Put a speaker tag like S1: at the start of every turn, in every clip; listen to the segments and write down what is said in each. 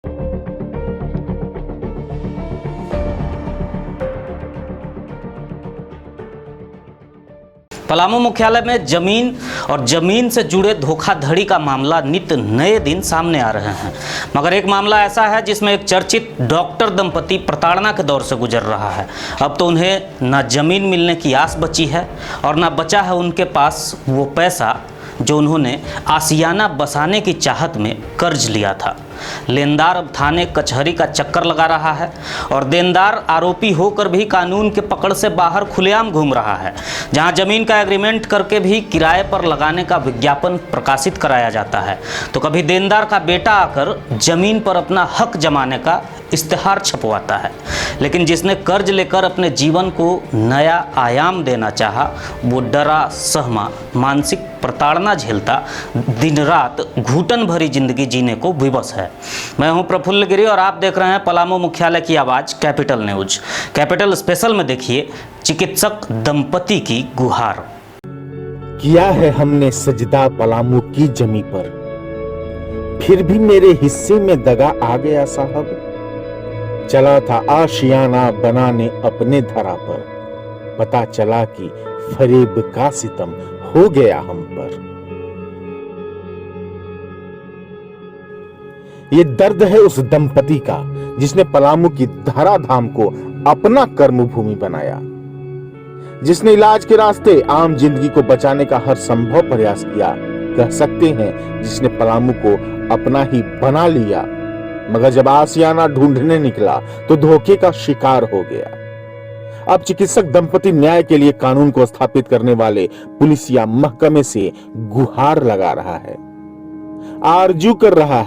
S1: पलामू मुख्यालय में जमीन और जमीन से जुड़े धोखाधड़ी का मामला नित्य नए दिन सामने आ रहे हैं। मगर एक मामला ऐसा है जिसमें एक चर्चित डॉक्टर दंपति प्रताड़ना के दौर से गुजर रहा है। अब तो उन्हें ना जमीन मिलने की आस बची है और ना बचा है उनके पास वो पैसा जो उन्होंने आशियाना बसाने की चाहत में कर्ज लिया था। लेनदार अब थाने कचहरी का चक्कर लगा रहा है और देनदार आरोपी होकर भी कानून के पकड़ से बाहर खुलेआम घूम रहा है। जहां जमीन का एग्रीमेंट करके भी किराए पर लगाने का विज्ञापन प्रकाशित कराया जाता है, तो कभी देनदार का बेटा आकर जमीन पर अपना हक जमाने का इश्तेहार छपवाता है। लेकिन जिसने कर्ज लेकर अपने जीवन को नया आयाम देना चाहा, वो डरा सहमा मानसिक प्रताड़ना झेलता दिन रात घुटन भरी जिंदगी जीने को विवश है। मैं हूं प्रफुल्ल गिरी और आप देख रहे हैं पलामू मुख्यालय की आवाज़ कैपिटल न्यूज। कैपिटल स्पेशल में देखिए चिकित्सक दंपति की गुहार।
S2: किया है हमने सजदा पलामू की जमी पर, फिर भी मेरे हिस्से में दगा आ गया साहब। चला था आशियाना बनाने अपने धरा पर, पता चला कि फरेब का सितम हो गया हम पर। ये दर्द है उस दंपति का जिसने पलामू की धराधाम को अपना कर्म भूमि बनाया, जिसने इलाज के रास्ते आम जिंदगी को बचाने का हर संभव प्रयास किया। कह सकते हैं जिसने पलामू को अपना ही बना लिया, मगर जब आशियाना ढूंढने निकला तो धोखे का शिकार हो गया। अब चिकित्सक दंपति न्याय के लिए कानून को स्थापित करने वाले पुलिस या महकमे से गुहार लगा रहा है, आरजू कर रहा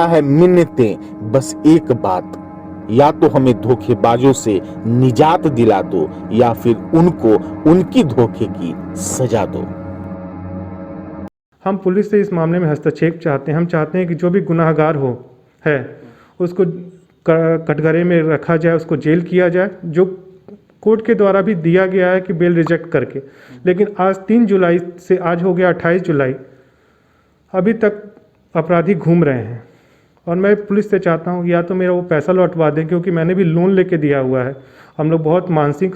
S2: है मिन्नतें। बस एक बात, या तो हमें धोखेबाजों से निजात दिला दो या फिर उनको उनकी धोखे की सजा दो।
S3: हम पुलिस से इस मामले में हस्तक्षेप चाहते हैं। हम चाहते हैं कि जो भी गुनाहगार है उसको कटघरे में रखा जाए, उसको जेल किया जाए, जो कोर्ट के द्वारा भी दिया गया है कि बेल रिजेक्ट करके। लेकिन आज 3 जुलाई से आज हो गया 28 जुलाई, अभी तक अपराधी घूम रहे हैं। और मैं पुलिस से चाहता हूँ या तो मेरा वो पैसा लौटवा दें, क्योंकि मैंने भी लोन लेके दिया हुआ है। हम लोग बहुत मानसिक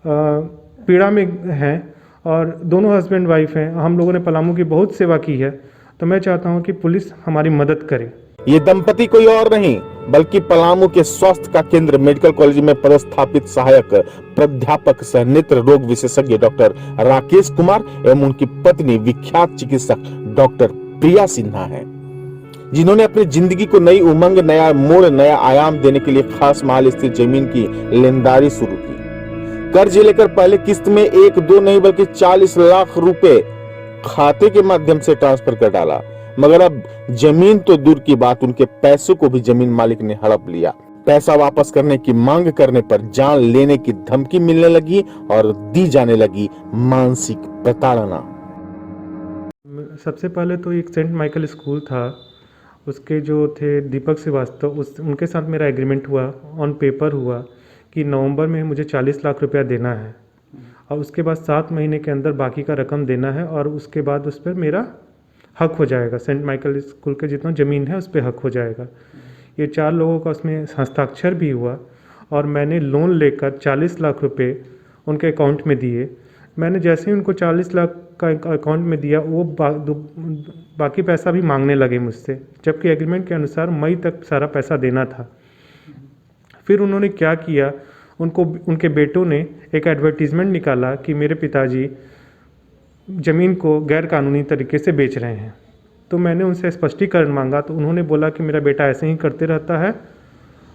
S3: पीड़ा में हैं और दोनों हस्बैंड वाइफ हैं। हम लोगों ने पलामू की बहुत सेवा की है, तो मैं चाहता हूँ कि पुलिस हमारी मदद करे।
S2: ये दंपति कोई और नहीं बल्कि पलामू के स्वास्थ्य का केंद्र मेडिकल कॉलेज में पदस्थापित सहायक प्राध्यापक सह नेत्र रोग विशेषज्ञ डॉक्टर राकेश कुमार एवं उनकी पत्नी विख्यात चिकित्सक डॉक्टर प्रिया सिन्हा है, जिन्होंने अपनी जिंदगी को नई उमंग, नया मोड़, नया आयाम देने के लिए खास माल स्थित जमीन की लेनदारी शुरू की। कर्ज लेकर पहले किस्त में 1-2 नहीं बल्कि 40 लाख रुपए खाते के माध्यम से ट्रांसफर कर डाला। मगर अब जमीन तो दूर की बात, उनके पैसों को भी जमीन मालिक ने हड़प लिया। पैसा वापस करने की मांग करने पर जान लेने की धमकी मिलने लगी और दी जाने लगी मानसिक प्रताड़ना।
S3: सबसे पहले तो एक सेंट माइकल स्कूल था, उसके जो थे दीपक श्रीवास्तव, उनके साथ मेरा एग्रीमेंट हुआ, ऑन पेपर हुआ कि नवंबर में मुझे 40 लाख रुपया देना है और उसके बाद 7 महीने के अंदर बाकी का रकम देना है और उसके बाद उस पर मेरा हक हो जाएगा। सेंट माइकल स्कूल के जितना ज़मीन है उस पर हक हो जाएगा। ये 4 लोगों का उसमें हस्ताक्षर भी हुआ और मैंने लोन लेकर 40 लाख रुपए उनके अकाउंट में दिए। मैंने जैसे ही उनको 40 लाख का अकाउंट में दिया, वो बाकी पैसा भी मांगने लगे मुझसे, जबकि एग्रीमेंट के अनुसार मई तक सारा पैसा देना था। फिर उन्होंने क्या किया, उनके बेटों ने एक एडवर्टीज़मेंट निकाला कि मेरे पिताजी ज़मीन को गैर कानूनी तरीके से बेच रहे हैं। तो मैंने उनसे स्पष्टीकरण मांगा, तो उन्होंने बोला कि मेरा बेटा ऐसे ही करते रहता है,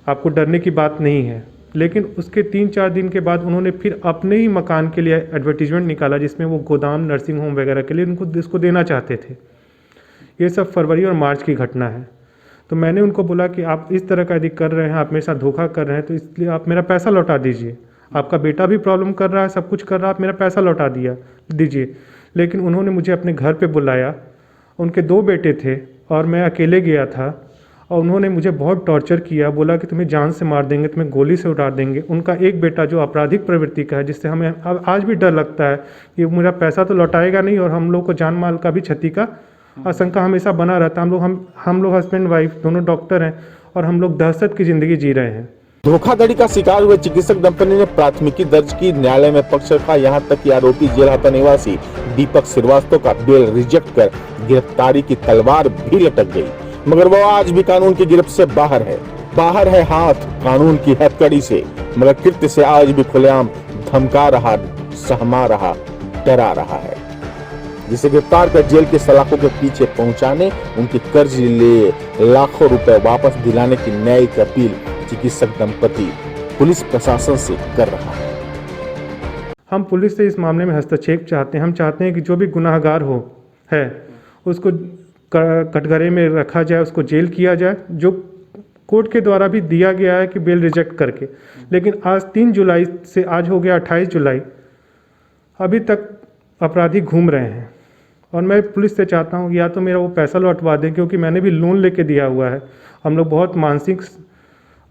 S3: आपको डरने की बात नहीं है। लेकिन उसके 3-4 दिन के बाद उन्होंने फिर अपने ही मकान के लिए एडवर्टीज़मेंट निकाला, जिसमें वो गोदाम, नर्सिंग होम वगैरह के लिए उनको इसको देना चाहते थे। ये सब फरवरी और मार्च की घटना है। तो मैंने उनको बोला कि आप इस तरह का यदि कर रहे हैं, आप मेरे साथ धोखा कर रहे हैं, तो इसलिए आप मेरा पैसा लौटा दीजिए। आपका बेटा भी प्रॉब्लम कर रहा है, सब कुछ कर रहा है, आप मेरा पैसा लौटा दीजिए। लेकिन उन्होंने मुझे अपने घर पे बुलाया। उनके 2 बेटे थे और मैं अकेले गया था और उन्होंने मुझे बहुत टॉर्चर किया, बोला कि तुम्हें जान से मार देंगे, तुम्हें गोली से उड़ा देंगे। उनका एक बेटा जो आपराधिक प्रवृत्ति का है, जिससे हमें अब आज भी डर लगता है कि मेरा पैसा तो लौटाएगा नहीं और हम लोग को जान माल का भी क्षति का आशंका हमेशा बना रहता है। हम लोग हस्बैंड वाइफ दोनों डॉक्टर हैं और हम लोग दहशत की ज़िंदगी जी रहे हैं।
S2: धोखाधड़ी का शिकार हुए चिकित्सक दंपति ने प्राथमिकी दर्ज की, न्यायालय में पक्ष रखा। यहाँ तक कि आरोपी जेलहाता निवासी दीपक श्रीवास्तव का बेल रिजेक्ट कर गिरफ्तारी की तलवार भी लटक गई, मगर वह आज भी कानून की गिरफ्त से बाहर है। बाहर है हाथ कानून की हथकड़ी से, मगर कृत्य से आज भी खुलेआम धमका रहा, सहमा रहा, डरा रहा है, जिसे गिरफ्तार कर जेल के सलाखों के पीछे पहुंचाने, उनके कर्ज लिए लाखों रुपए वापस दिलाने की न्यायिक अपील चिकित्सक दंपति पुलिस प्रशासन से कर रहा है।
S3: हम पुलिस से इस मामले में हस्तक्षेप चाहते हैं। हम चाहते हैं कि जो भी गुनाहगार है उसको कटघरे में रखा जाए, उसको जेल किया जाए, जो कोर्ट के द्वारा भी दिया गया है कि बेल रिजेक्ट करके। लेकिन आज 3 जुलाई से आज हो गया 28 जुलाई, अभी तक अपराधी घूम रहे हैं। और मैं पुलिस से चाहता हूँ या तो मेरा वो पैसा लौटवा दें, क्योंकि मैंने भी लोन लेके दिया हुआ है। हम लोग बहुत मानसिक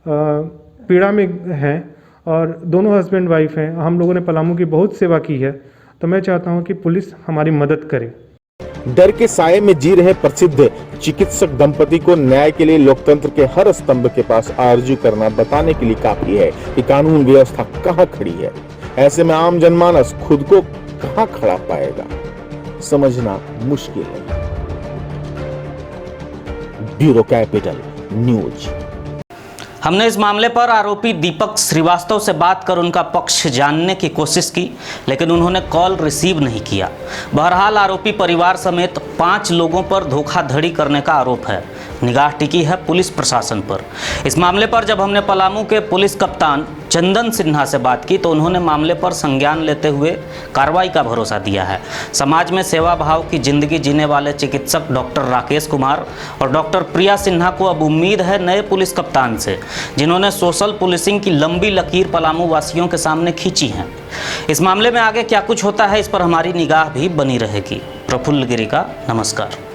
S3: पीड़ा में हैं और दोनों हस्बैंड वाइफ हैं। हम लोगों ने पलामू की बहुत सेवा की है, तो मैं चाहता हूं कि पुलिस हमारी मदद करे।
S2: डर के साये में जी रहे प्रसिद्ध चिकित्सक दंपति को न्याय के लिए लोकतंत्र के हर स्तंभ के पास आरजू करना बताने के लिए काफी है कि कानून व्यवस्था कहां खड़ी है। ऐसे में आम जनमानस खुद को कहां खड़ा पाएगा, समझना मुश्किल है। Bureau capital news.
S1: हमने इस मामले पर आरोपी दीपक श्रीवास्तव से बात कर उनका पक्ष जानने की कोशिश की, लेकिन उन्होंने कॉल रिसीव नहीं किया। बहरहाल आरोपी परिवार समेत 5 लोगों पर धोखाधड़ी करने का आरोप है। निगाह टिकी है पुलिस प्रशासन पर। इस मामले पर जब हमने पलामू के पुलिस कप्तान चंदन सिन्हा से बात की तो उन्होंने मामले पर संज्ञान लेते हुए कार्रवाई का भरोसा दिया है। समाज में सेवा भाव की जिंदगी जीने वाले चिकित्सक डॉक्टर राकेश कुमार और डॉक्टर प्रिया सिन्हा को अब उम्मीद है नए पुलिस कप्तान से, जिन्होंने सोशल पुलिसिंग की लंबी लकीर पलामू वासियों के सामने खींची है। इस मामले में आगे क्या कुछ होता है, इस पर हमारी निगाह भी बनी रहेगी। प्रफुल्ल गिरी का नमस्कार।